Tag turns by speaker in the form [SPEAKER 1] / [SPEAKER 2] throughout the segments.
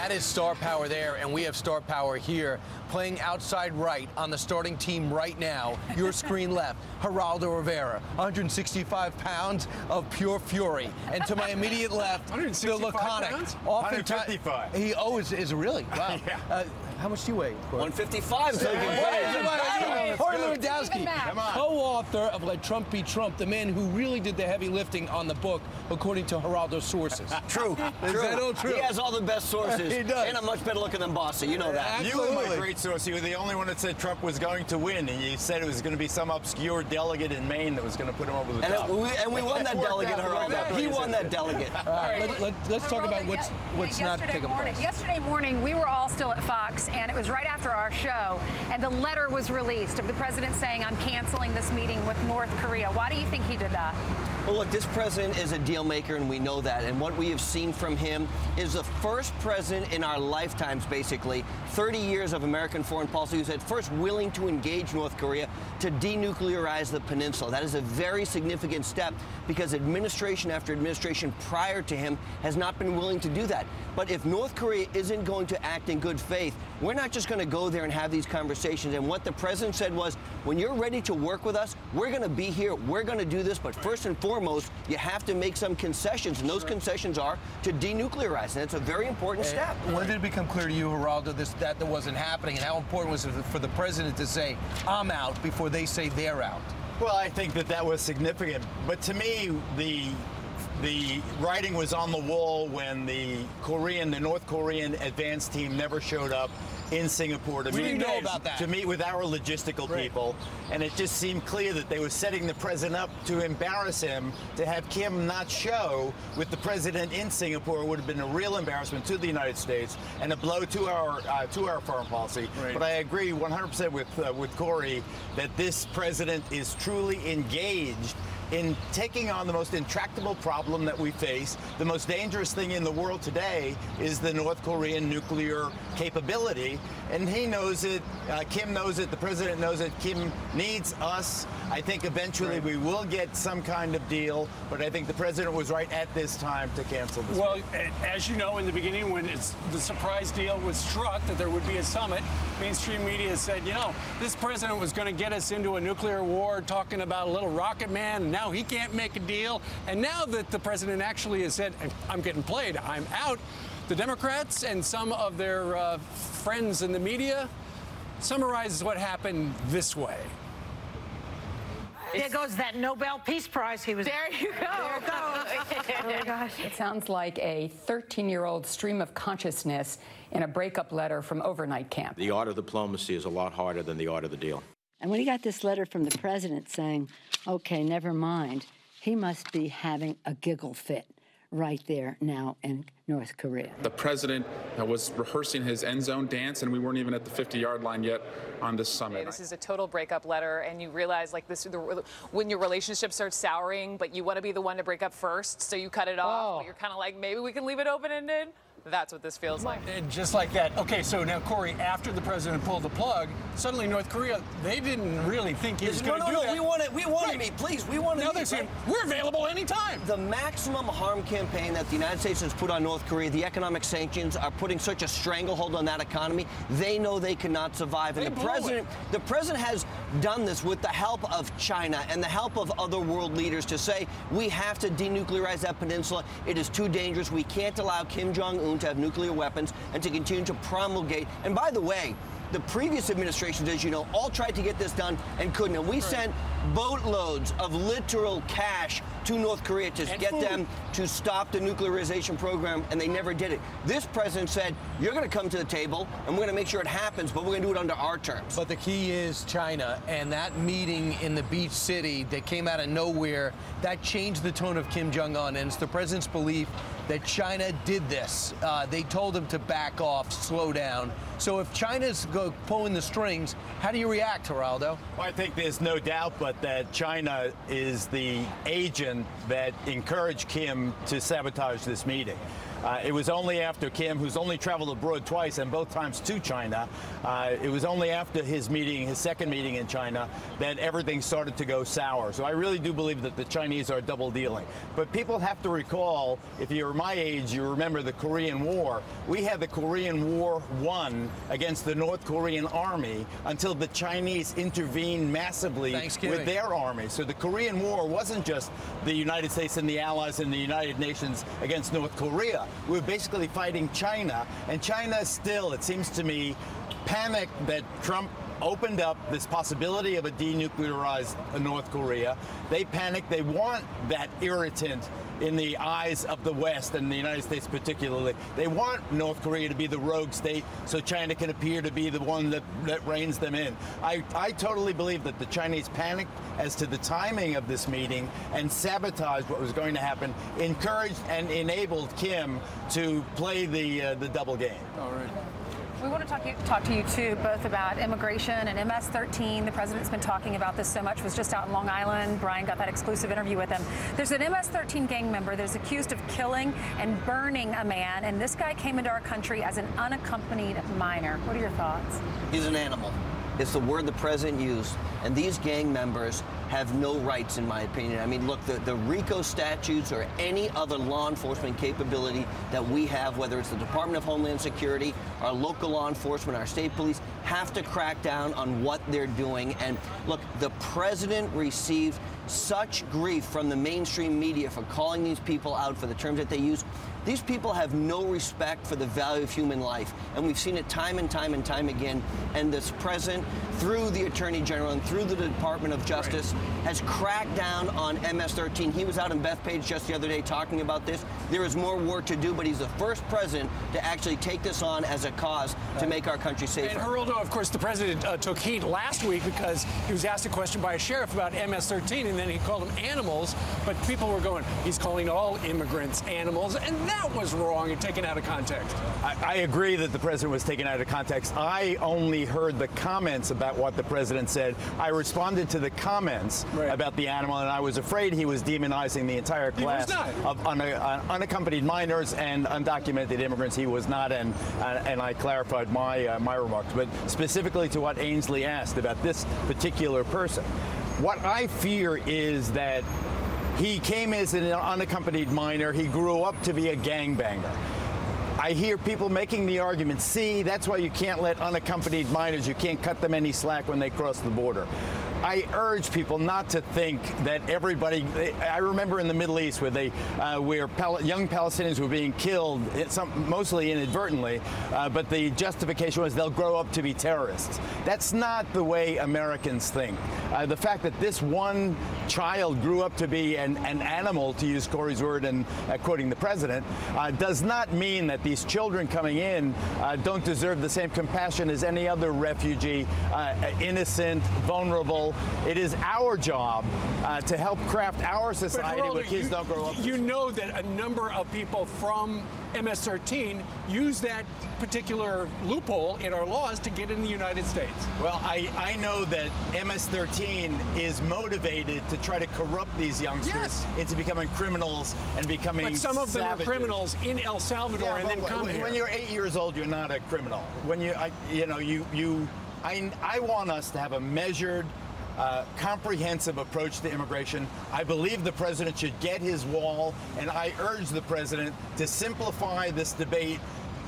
[SPEAKER 1] That is star power there, and we have star power here. Playing outside right on the starting team right now, your screen left, Geraldo Rivera, 165 pounds of pure fury. And to my immediate left, the laconic, oftentimes, he always is really, wow. Yeah. How much do you weigh?
[SPEAKER 2] 155. So
[SPEAKER 1] Lewandowski, co-author of Let Trump Be Trump, the man who really did the heavy lifting on the book, according to Geraldo's sources.
[SPEAKER 2] True.
[SPEAKER 1] Is that all true?
[SPEAKER 2] He has all the best sources.
[SPEAKER 1] He does.
[SPEAKER 2] And I'm much better looking than Bossy. You know that.
[SPEAKER 1] Absolutely.
[SPEAKER 3] You were my great source. You were the only one that said Trump was going to win, and you said it was going to be some obscure delegate in Maine that was going to put him over the top.
[SPEAKER 2] And we won that delegate, Geraldo. He won that delegate.
[SPEAKER 1] All right, let's talk about what's not taking place.
[SPEAKER 4] Yesterday morning, we were all still at Fox, and it was right after our show, and the letter was released of the president saying, I'm canceling this meeting with North Korea. Why do you think he did that?
[SPEAKER 2] Well, look, this president is a deal maker, and we know that. And what we have seen from him is the first president in our lifetimes, basically, 30 years of American foreign policy, who's at first willing to engage North Korea to denuclearize the peninsula. That is a very significant step because administration after administration prior to him has not been willing to do that. But if North Korea isn't going to act in good faith, we're not just going to go there and have these conversations. And what the president said was, when you're ready to work with us, we're going to be here. We're going to do this. But first and foremost, you have to make some concessions. And those concessions are to denuclearize. And it's a very important step.
[SPEAKER 1] When did it become clear to you, Geraldo, that wasn't happening? And how important was it for the president to say, I'm out, before they say they're out?
[SPEAKER 3] Well, I think that was significant. But to me, the writing was on the wall when the North Korean advance team never showed up in Singapore to meet with our logistical people, and it just seemed clear that they were setting the president up to embarrass him. To have Kim not show with the president in Singapore would have been a real embarrassment to the United States and a blow to our foreign policy. Right. But I agree 100% with Corey that this president is truly engaged in taking on the most intractable problem that we face. The most dangerous thing in the world today is the North Korean nuclear capability, and he knows it. Kim knows it. The president knows it. Kim needs us. I think eventually we will get some kind of deal, but I think the president was right at this time to cancel this.
[SPEAKER 5] Well, as you know, in the beginning, when the surprise deal was struck that there would be a summit, mainstream media said, you know, this president was going to get us into a nuclear war, talking about a little rocket man, and now he can't make a deal. And now that the president actually has said, I'm getting played, I'm out, the Democrats and some of their friends in the media summarizes what happened this way.
[SPEAKER 6] There goes that Nobel Peace Prize. He was.
[SPEAKER 4] There you go.
[SPEAKER 6] There it goes.
[SPEAKER 4] Oh my gosh.
[SPEAKER 7] It sounds like a 13-year-old stream of consciousness in a breakup letter from overnight camp.
[SPEAKER 8] The art of diplomacy is a lot harder than the art of the deal.
[SPEAKER 9] And when he got this letter from the president saying, okay, never mind, he must be having a giggle fit right there now in North Korea.
[SPEAKER 10] The president was rehearsing his end zone dance, and we weren't even at the 50-yard line yet on this summit.
[SPEAKER 11] This is a total breakup letter, and you realize, like, this when your relationship starts souring, but you want to be the one to break up first, so you cut it off, but you're kind of like, maybe we can leave it open-ended. That's what this feels like.
[SPEAKER 5] And just like that. Okay, so now, Corey, after the president pulled the plug, suddenly North Korea, they didn't really think he was going to do that.
[SPEAKER 2] No, we want to meet, please. We want to meet.
[SPEAKER 5] Now they're saying, we're available anytime.
[SPEAKER 2] The maximum harm campaign that the United States has put on North Korea, the economic sanctions are putting such a stranglehold on that economy. They know they cannot survive. And the president has done this with the help of China and the help of other world leaders to say, we have to denuclearize that peninsula. It is too dangerous. We can't allow Kim Jong-un to have nuclear weapons and to continue to promulgate. And by the way, the previous administrations, as you know, all tried to get this done and couldn't. And we sent boatloads of literal cash to North Korea to get them to stop the nuclearization program, and they never did it. This president said, you're going to come to the table, and we're going to make sure it happens, but we're going to do it under our terms.
[SPEAKER 1] But the key is China, and that meeting in the beach city that came out of nowhere, that changed the tone of Kim Jong-un, and it's the president's belief that China did this. They told him to back off, slow down. So if China's pulling the strings, how do you react, Geraldo?
[SPEAKER 3] Well, I think there's no doubt but that China is the agent that encouraged Kim to sabotage this meeting. It was only after Kim, who's only traveled abroad twice and both times to China, it was only after his meeting, his second meeting in China, that everything started to go sour. So I really do believe that the Chinese are double dealing. But people have to recall, if you're my age, you remember the Korean War. We had the Korean War won against the North Korean army until the Chinese intervened massively with their army. So the Korean War wasn't just the United States and the Allies and the United Nations against North Korea. We were basically fighting China, and China still, it seems to me, panicked that Trump opened up this possibility of a denuclearized North Korea. They panicked. They want that irritant in the eyes of the West and the United States particularly. They want North Korea to be the rogue state so China can appear to be the one that reins them in. I totally believe that the Chinese panicked as to the timing of this meeting and sabotaged what was going to happen, encouraged and enabled Kim to play the double game.
[SPEAKER 5] All right.
[SPEAKER 4] We want to talk to you, too, both about immigration and MS-13. The president's been talking about this so much, was just out in Long Island. Brian got that exclusive interview with him. There's an MS-13 gang member that's accused of killing and burning a man, and this guy came into our country as an unaccompanied minor. What are your thoughts?
[SPEAKER 2] He's an animal. It's the word the president used. And these gang members have no rights, in my opinion. I mean, look, the RICO statutes or any other law enforcement capability that we have, whether it's the Department of Homeland Security, our local law enforcement, our state police, have to crack down on what they're doing. And look, the president received such grief from the mainstream media for calling these people out for the terms that they use. These people have no respect for the value of human life, and we've seen it time and time and time again. And this president, through the Attorney General and through the Department of Justice, has cracked down on MS-13. He was out in Bethpage just the other day talking about this. There is more work to do, but he's the first president to actually take this on as a cause to make our country safer.
[SPEAKER 5] And Geraldo, of course, the president took heat last week because he was asked a question by a sheriff about MS-13, and then he called them animals. But people were going, he's calling all immigrants animals, and that was wrong and taken out of context.
[SPEAKER 3] I agree that the president was taken out of context. I only heard the comments about what the president said. I responded to the comments about the animal, and I was afraid he was demonizing the entire class of unaccompanied minors and undocumented immigrants. He was not, and I clarified my remarks. But specifically to what Ainsley asked about this particular person, what I fear is that he came as an unaccompanied minor. He grew up to be a gangbanger. I hear people making the argument, see, that's why you can't let unaccompanied minors, you can't cut them any slack when they cross the border. I urge people not to think that everybody. I remember in the Middle East where young Palestinians were being killed, mostly inadvertently, but the justification was they'll grow up to be terrorists. That's not the way Americans think. The fact that this one child grew up to be an animal, to use Corey's word and quoting the president, does not mean that these children coming in don't deserve the same compassion as any other refugee, innocent, vulnerable. It is our job to help craft our society where kids don't grow up.
[SPEAKER 5] You know that a number of people from MS-13 use that particular loophole in our laws to get in the United States.
[SPEAKER 3] Well, I know that MS-13 is motivated to try to corrupt these youngsters into becoming criminals and becoming
[SPEAKER 5] But some of them
[SPEAKER 3] savages.
[SPEAKER 5] are criminals in El Salvador and then come here.
[SPEAKER 3] When you're 8 years old, you're not a criminal. When I want us to have a measured, comprehensive approach to immigration. I believe the president should get his wall, and I urge the president to simplify this debate.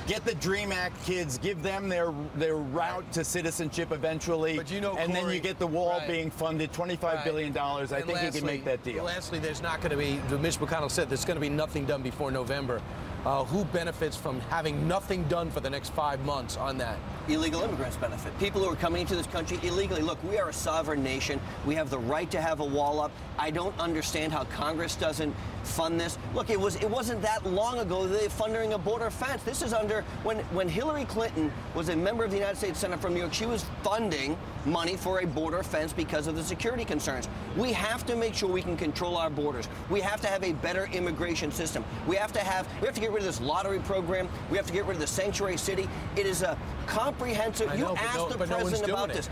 [SPEAKER 3] Get the DREAM Act kids, give them their route to citizenship eventually,
[SPEAKER 1] but you know,
[SPEAKER 3] and
[SPEAKER 1] Corey,
[SPEAKER 3] then you get the wall being funded, $25 billion. I think he can make that deal.
[SPEAKER 1] Lastly, there's not going to be, Mitch McConnell said, there's going to be nothing done before November. Who benefits from having nothing done for the next 5 months on that?
[SPEAKER 2] Illegal immigrants benefit. People who are coming into this country illegally. Look, we are a sovereign nation. We have the right to have a wall up. I don't understand how Congress doesn't fund this. Look, it wasn't that long ago that they were funding a border fence. This is under when Hillary Clinton was a member of the United States Senate from New York. She was funding money for a border fence because of the security concerns. We have to make sure we can control our borders. We have to have a better immigration system. We have to get rid of this lottery program. We have to get rid of the sanctuary city. It is a comprehensive. You asked the president about this.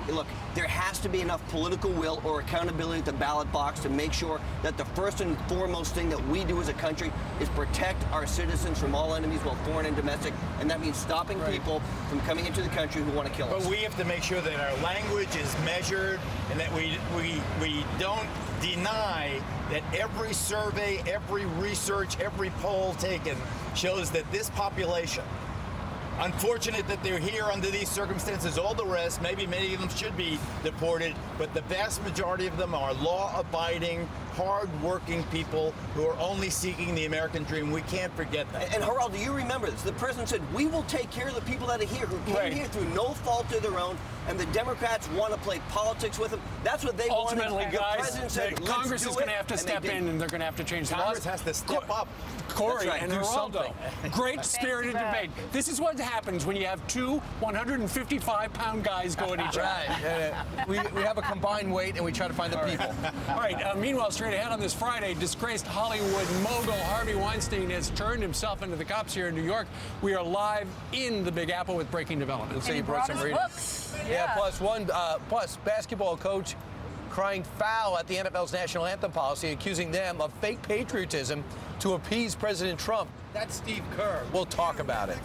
[SPEAKER 2] Look, there has to be enough political will or accountability at the ballot box to make sure that the First first and foremost thing that we do as a country is protect our citizens from all enemies, both foreign and domestic, and that means stopping people from coming into the country who want to kill us.
[SPEAKER 3] But we have to make sure that our language is measured and that we don't deny that every survey, every research, every poll taken shows that this population, unfortunate that they're here under these circumstances, all the rest, maybe many of them should be deported, but the vast majority of them are law-abiding, hard-working people who are only seeking the American dream. We can't forget that.
[SPEAKER 2] And Geraldo, do you remember this? The president said, we will take care of the people that are here, who came here through no fault of their own, and the Democrats want to play politics with them. That's what they want.
[SPEAKER 5] Ultimately, guys,
[SPEAKER 2] said,
[SPEAKER 5] Congress is going to have to step in, and they're going to have to change the laws.
[SPEAKER 3] Congress has to step up.
[SPEAKER 5] Corey and Geraldo, great spirited debate. This is what happens when you have two 155-pound guys go at each other.
[SPEAKER 1] We have a combined weight, and we try to find the people.
[SPEAKER 5] All right, meanwhile, straight ahead on this Friday, disgraced Hollywood mogul Harvey Weinstein has turned himself into the cops here in New York. We are live in the Big Apple with breaking developments.
[SPEAKER 1] So you brought some reading. Yeah, plus basketball coach crying foul at the NFL's national anthem policy, accusing them of fake patriotism to appease President Trump. That's Steve Kerr. We'll talk about it.